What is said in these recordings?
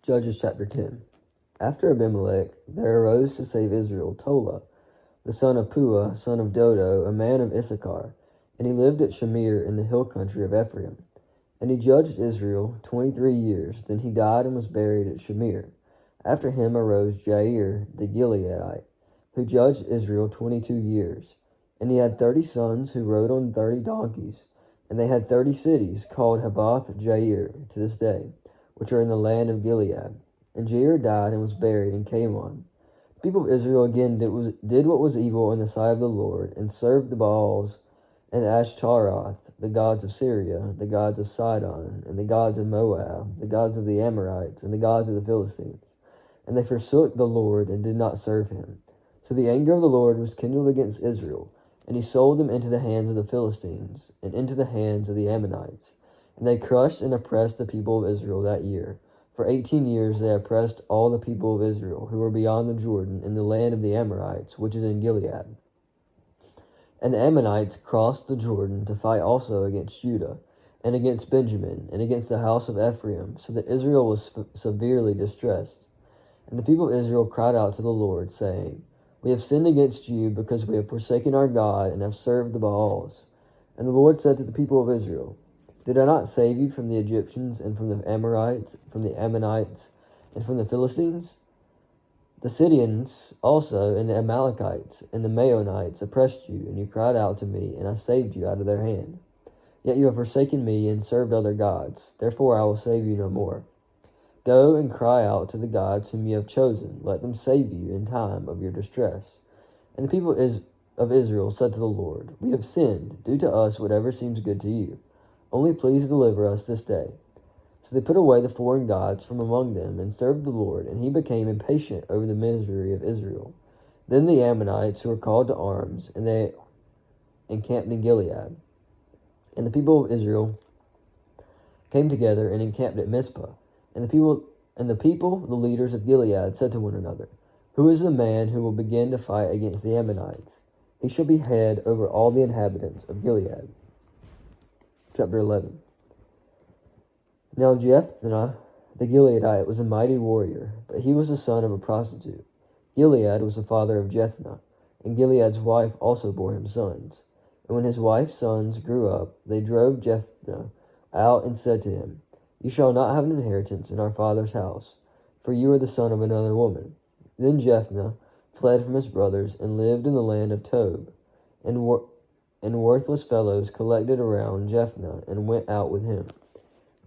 Judges chapter 10. After Abimelech, there arose to save Israel Tola, the son of Puah, son of Dodo, a man of Issachar, and he lived at Shamir in the hill country of Ephraim. And he judged Israel 23 years. Then he died and was buried at Shamir. After him arose Jair the Gileadite, who judged Israel 22 years. And he had 30 sons who rode on 30 donkeys. And they had 30 cities called Havoth Jair to this day, which are in the land of Gilead. And Jair died and was buried in Camon. The people of Israel again did what was evil in the sight of the Lord, and served the Baals and Ashtaroth, the gods of Syria, the gods of Sidon, and the gods of Moab, the gods of the Amorites, and the gods of the Philistines. And they forsook the Lord and did not serve him. So the anger of the Lord was kindled against Israel, and he sold them into the hands of the Philistines, and into the hands of the Ammonites. And they crushed and oppressed the people of Israel that year. For 18 years they oppressed all the people of Israel, who were beyond the Jordan, in the land of the Amorites, which is in Gilead. And the Ammonites crossed the Jordan to fight also against Judah, and against Benjamin, and against the house of Ephraim, so that Israel was severely distressed. And the people of Israel cried out to the Lord, saying, We have sinned against you, because we have forsaken our God, and have served the Baals. And the Lord said to the people of Israel, Did I not save you from the Egyptians, and from the Amorites, from the Ammonites, and from the Philistines? The Sidonians also, and the Amalekites, and the Maonites oppressed you, and you cried out to me, and I saved you out of their hand. Yet you have forsaken me, and served other gods. Therefore I will save you no more. Go and cry out to the gods whom you have chosen. Let them save you in time of your distress. And the people of Israel said to the Lord, We have sinned. Do to us whatever seems good to you. Only please deliver us this day. So they put away the foreign gods from among them, and served the Lord, and he became impatient over the misery of Israel. Then the Ammonites, who were called to arms, and they encamped in Gilead. And the people of Israel came together and encamped at Mizpah. And the people, the leaders of Gilead, said to one another, Who is the man who will begin to fight against the Ammonites? He shall be head over all the inhabitants of Gilead. Chapter 11. Now Jephthah the Gileadite was a mighty warrior, but he was the son of a prostitute. Gilead was the father of Jephthah, and Gilead's wife also bore him sons. And when his wife's sons grew up, they drove Jephthah out and said to him, You shall not have an inheritance in our father's house, for you are the son of another woman. Then Jephthah fled from his brothers and lived in the land of Tob, and worthless fellows collected around Jephthah and went out with him.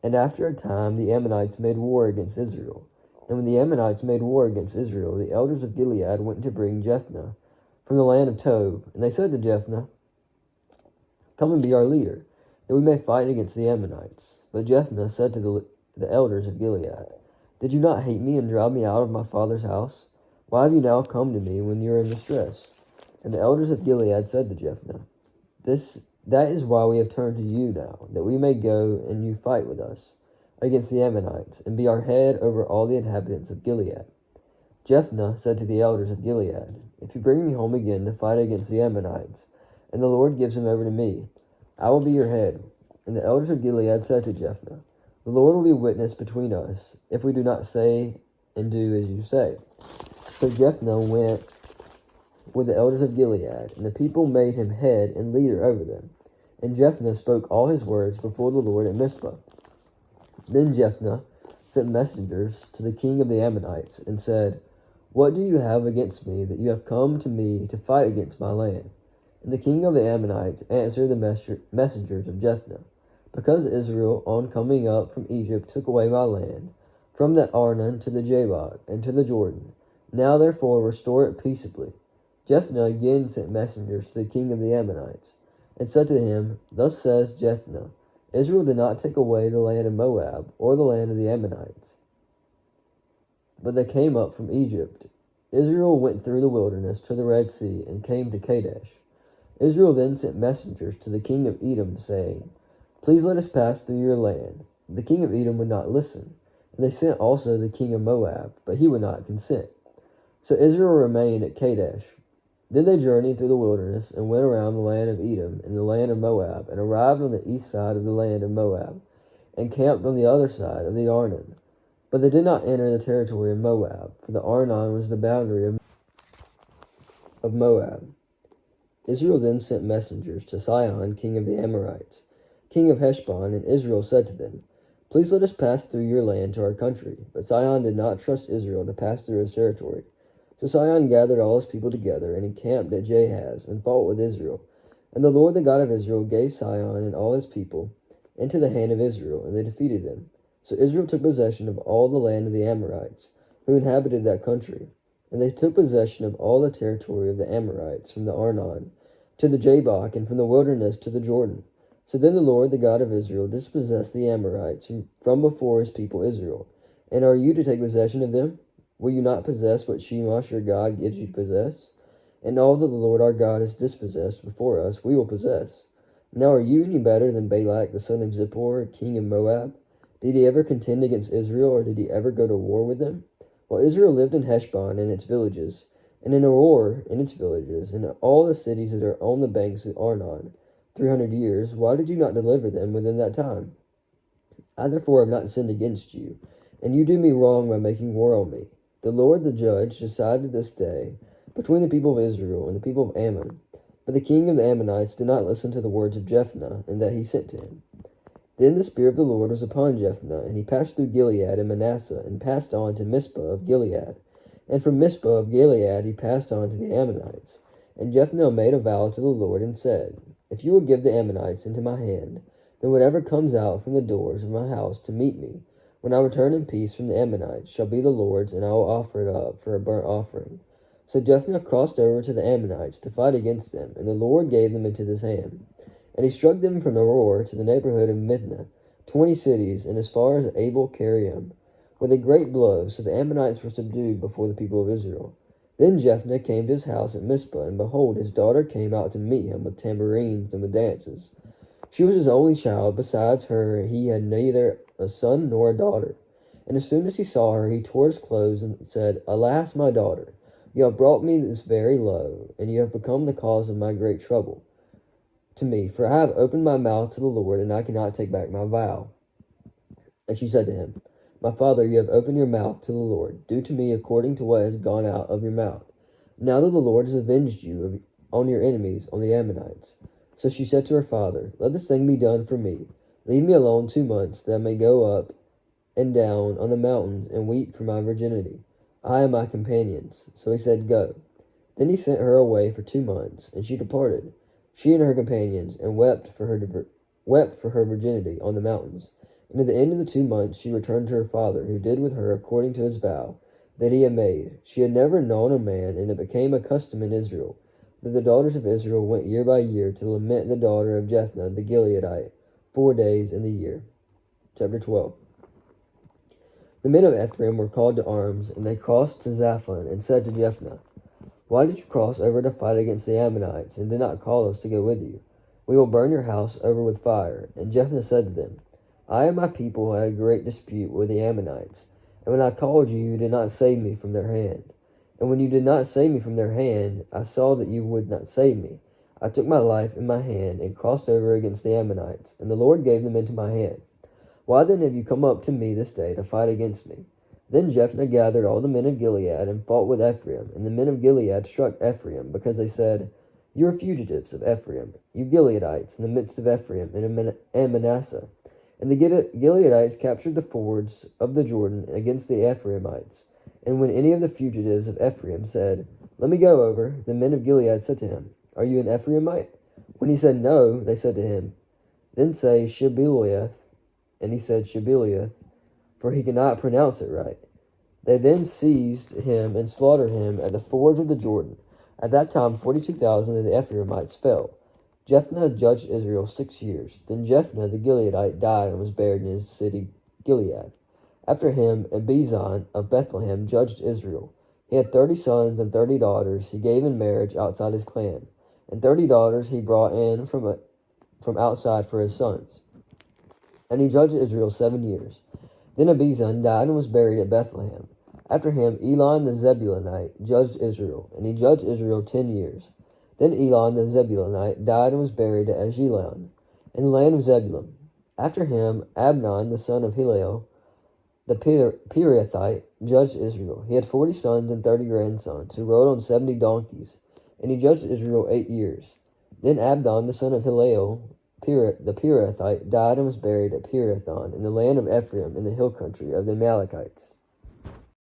And after a time the Ammonites made war against Israel. And when the Ammonites made war against Israel, the elders of Gilead went to bring Jephthah from the land of Tob. And they said to Jephthah, Come and be our leader, that we may fight against the Ammonites. But Jephthah said to the elders of Gilead, Did you not hate me and drive me out of my father's house? Why have you now come to me when you are in distress? And the elders of Gilead said to Jephthah, That is why we have turned to you now, that we may go and you fight with us against the Ammonites, and be our head over all the inhabitants of Gilead. Jephthah said to the elders of Gilead, If you bring me home again to fight against the Ammonites, and the Lord gives him over to me, I will be your head. And the elders of Gilead said to Jephthah, The Lord will be witness between us, if we do not say and do as you say. So Jephthah went with the elders of Gilead, and the people made him head and leader over them. And Jephthah spoke all his words before the Lord at Mizpah. Then Jephthah sent messengers to the king of the Ammonites, and said, What do you have against me, that you have come to me to fight against my land? And the king of the Ammonites answered the messengers of Jephthah, Because Israel, on coming up from Egypt, took away my land, from the Arnon to the Jabbok, and to the Jordan. Now therefore restore it peaceably. Jephthah again sent messengers to the king of the Ammonites, and said to him, Thus says Jephthah, Israel did not take away the land of Moab, or the land of the Ammonites, but they came up from Egypt. Israel went through the wilderness to the Red Sea, and came to Kadesh. Israel then sent messengers to the king of Edom, saying, Please let us pass through your land. The king of Edom would not listen, and they sent also the king of Moab, but he would not consent. So Israel remained at Kadesh. Then they journeyed through the wilderness, and went around the land of Edom and the land of Moab, and arrived on the east side of the land of Moab, and camped on the other side of the Arnon. But they did not enter the territory of Moab, for the Arnon was the boundary of Moab. Israel then sent messengers to Sihon, king of the Amorites, king of Heshbon, and Israel said to them, Please let us pass through your land to our country. But Sihon did not trust Israel to pass through his territory. So Sihon gathered all his people together and encamped at Jahaz and fought with Israel. And the Lord, the God of Israel, gave Sihon and all his people into the hand of Israel, and they defeated them. So Israel took possession of all the land of the Amorites, who inhabited that country. And they took possession of all the territory of the Amorites, from the Arnon to the Jabbok, and from the wilderness to the Jordan. So then the Lord, the God of Israel, dispossessed the Amorites from before his people Israel. And are you to take possession of them? Will you not possess what Shemosh your God gives you to possess? And all that the Lord our God has dispossessed before us, we will possess. Now are you any better than Balak the son of Zippor, king of Moab? Did he ever contend against Israel, or did he ever go to war with them? While Israel lived in Heshbon and its villages, and in Aroer and its villages, and all the cities that are on the banks of Arnon, 300 years, why did you not deliver them within that time? I therefore have not sinned against you, and you do me wrong by making war on me. The Lord the judge decided this day between the people of Israel and the people of Ammon. But the king of the Ammonites did not listen to the words of Jephthah, and that he sent to him. Then the Spirit of the Lord was upon Jephthah, and he passed through Gilead and Manasseh, and passed on to Mizpah of Gilead. And from Mizpah of Gilead he passed on to the Ammonites. And Jephthah made a vow to the Lord, and said, If you will give the Ammonites into my hand, then whatever comes out from the doors of my house to meet me, when I return in peace from the Ammonites, shall be the Lord's, and I will offer it up for a burnt offering. So Jephthah crossed over to the Ammonites to fight against them, and the Lord gave them into his hand. And he struck them from Aroer to the neighborhood of Mithna, 20 cities, and as far as Abel Keriam, with a great blow, so the Ammonites were subdued before the people of Israel. Then Jephthah came to his house at Mizpah, and behold, his daughter came out to meet him with tambourines and with dances. She was his only child. Besides her, he had neither a son nor a daughter. And as soon as he saw her, he tore his clothes and said, Alas, my daughter, you have brought me this very low, and you have become the cause of my great trouble to me, for I have opened my mouth to the Lord, and I cannot take back my vow. And she said to him, My father, you have opened your mouth to the Lord. Do to me according to what has gone out of your mouth. Now that the Lord has avenged you on your enemies, on the Ammonites. So she said to her father, Let this thing be done for me. Leave me alone 2 months, that I may go up and down on the mountains and weep for my virginity, I and my companions. So he said, Go. Then he sent her away for 2 months, and she departed, she and her companions, and wept for her virginity on the mountains. And at the end of the 2 months she returned to her father, who did with her according to his vow that he had made. She had never known a man, and it became a custom in Israel that the daughters of Israel went year by year to lament the daughter of Jephthah the Gileadite 4 days in the year. Chapter 12. The men of Ephraim were called to arms, and they crossed to Zaphon, and said to Jephthah, Why did you cross over to fight against the Ammonites, and did not call us to go with you? We will burn your house over with fire. And Jephthah said to them, I and my people had a great dispute with the Ammonites, and when I called you, you did not save me from their hand. And when you did not save me from their hand, I saw that you would not save me. I took my life in my hand, and crossed over against the Ammonites, and the Lord gave them into my hand. Why then have you come up to me this day to fight against me? Then Jephthah gathered all the men of Gilead, and fought with Ephraim. And the men of Gilead struck Ephraim, because they said, You are fugitives of Ephraim, you Gileadites, in the midst of Ephraim and Manasseh. And the Gileadites captured the fords of the Jordan against the Ephraimites. And when any of the fugitives of Ephraim said, Let me go over, the men of Gilead said to him, Are you an Ephraimite? When he said no, they said to him, Then say Shibboleth. And he said Shibboleth, for he could not pronounce it right. They then seized him and slaughtered him at the fords of the Jordan. At that time 42,000 of the Ephraimites fell. Jephthah judged Israel 6 years. Then Jephthah the Gileadite died and was buried in his city Gilead. After him, Abizan of Bethlehem judged Israel. He had 30 sons and 30 daughters he gave in marriage outside his clan, and 30 daughters he brought in from outside for his sons. And he judged Israel 7 years. Then Abizan died and was buried at Bethlehem. After him, Elon the Zebulunite judged Israel, and he judged Israel 10 years. Then Elon the Zebulunite died and was buried at Ajalon, in the land of Zebulun. After him, Abnon the son of Hillel, the Pirathite, judged Israel. He had 40 sons and 30 grandsons, who rode on 70 donkeys, and he judged Israel 8 years. Then Abdon, the son of Hillel, the Pirathite, died and was buried at Pirathon in the land of Ephraim in the hill country of the Amalekites.